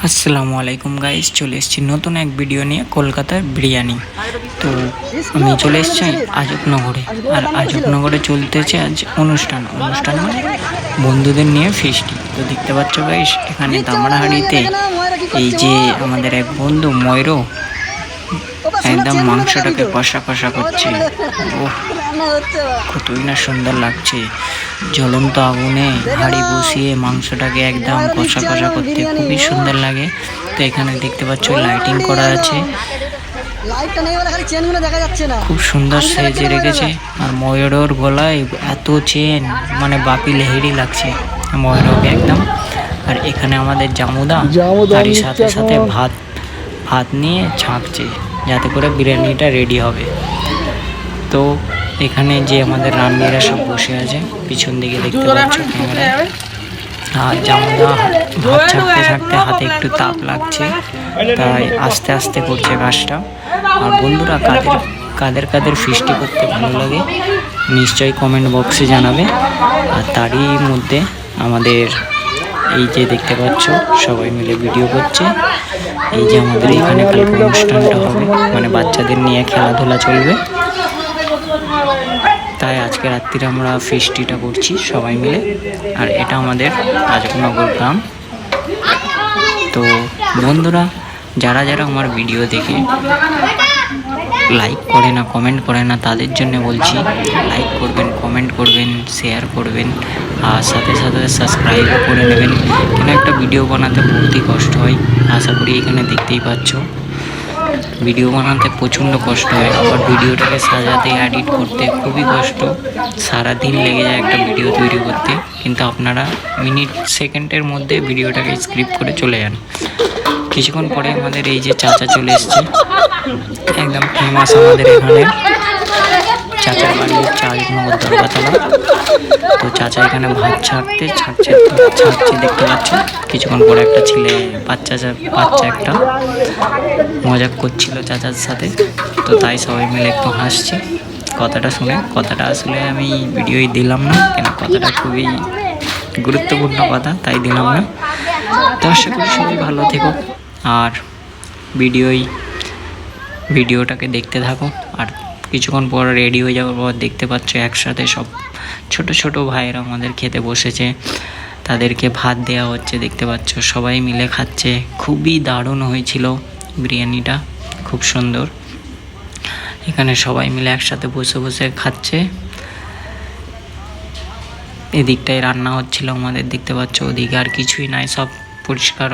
আসসালামু আলাইকুম গাইস, চলে এসেছি নতুন এক ভিডিও নিয়ে। কলকাতার বিরিয়ানি। তো আমি চলে এসেছি আজবনগরে, আর আজবনগরে চলতেছে আজ অনুষ্ঠান মানে বন্ধুদের নিয়ে ফিস্টি। তো দেখতে পাচ্ছ গাইস, এখানে দামড়াহাড়িতে এই যে আমাদের এক বন্ধু ময়ূর একদম মাংসটাকে কষা কষা করছে। ওহ, কতই না সুন্দর লাগছে। জ্বলন্ত আগুনে হাঁড়ি বসিয়ে মাংসটাকে একদম কষা কষা করতে খুবই সুন্দর লাগে। তো এখানে দেখতে পাচ্ছ লাইটিং করা আছে, খুব সুন্দর সেজে রেখেছে। আর ময়ূরের গলায় এত চেন, মানে বাপি লেহেরি লাগছে ময়ূরকে একদম। আর এখানে আমাদের জামুদা তারই সাথে সাথে ভাত নিয়ে ছাঁকছে, যাতে করে বিরিয়ানিটা রেডি হবে। তো এখানে যে আমাদের রান্নিরা সব বসে আছে, পিছন দিকে দেখতে পাচ্ছ ক্যামেরায়। আর জামুদা ভাত ছাড়তে ছাড়তে হাতে একটু তাপ লাগছে, তাই আস্তে আস্তে করছে কাজটা। আর বন্ধুরা কাদের ফিস্টি করতে ভালো লাগে নিশ্চয়ই কমেন্ট বক্সে জানাবে। আর তারই মধ্যে আমাদের এই যে দেখতে পাচ্ছ সবাই মিলে ভিডিও করছে। এই যে আমাদের এখানে কালকে অনুষ্ঠানটা হবে, মানে বাচ্চাদের নিয়ে খেলাধুলা চলবে, তাই আজকে রাত্রিরে আমরা ফিস্টিটা করছি সবাই মিলে। আর এটা আমাদের আজবনগর গ্রাম। তো বন্ধুরা, যারা আমার ভিডিও দেখে লাইক করে না, কমেন্ট করে না, তাদের জন্য বলছি লাইক করবেন, কমেন্ট করবেন, শেয়ার করবেন, আর সাথে সাথে সাবস্ক্রাইব করে নেবেন। কেন একটা ভিডিও বানাতে বহুতই কষ্ট হয়, আশা করি এখানে দেখতেই পাচ্ছ। ভিডিও বানাতে প্রচণ্ড কষ্ট হয়, আবার ভিডিওটাকে সাজাতে এডিট করতে খুবই কষ্ট। সারাদিন লেগে যায় একটা ভিডিও তৈরি করতে, কিন্তু আপনারা মিনিট সেকেন্ডের মধ্যে ভিডিওটাকে স্ক্রিপ্ট করে চলে যান। কিছুক্ষণ পরে আমাদের এই যে চাচা চলে এসছে, একদম ফেমাস আমাদের এখানে চাচার বাড়ি হচ্ছে আজবনগর দরগাতলা। তো চাচা এখানে ভাত ছাড়ছে দেখতে পাচ্ছ। কিছুক্ষণ পরে একটা ছেলে বাচ্চা একটা মজা করছিল চাচার সাথে, তো তাই সবাই মিলে একটু হাসছি কথাটা শুনে। কথাটা আসলে আমি ভিডিওই দিলাম না, কেন কথাটা খুবই গুরুত্বপূর্ণ কথা, তাই দিলাম না। তো আশা করি সবাই ভালো থেকো, আর ভিডিওটাকে দেখতে থাকো। আর কিছুক্ষণ পর রেডি হয়ে যাওয়ার পর দেখতে পাচ্ছ একসাথে সব ছোট ভাইয়েরা আমাদের খেতে বসেছে, তাদেরকে ভাত দেওয়া হচ্ছে দেখতে পাচ্ছ। সবাই মিলে খাচ্ছে, খুবই দারুণ হয়েছিল বিরিয়ানিটা, খুব সুন্দর। এখানে সবাই মিলে একসাথে বসে খাচ্ছে। এদিকটায় রান্না হচ্ছিল আমাদের দেখতে পাচ্ছ, ওদিকে আর কিছুই নাই, সব পরিষ্কার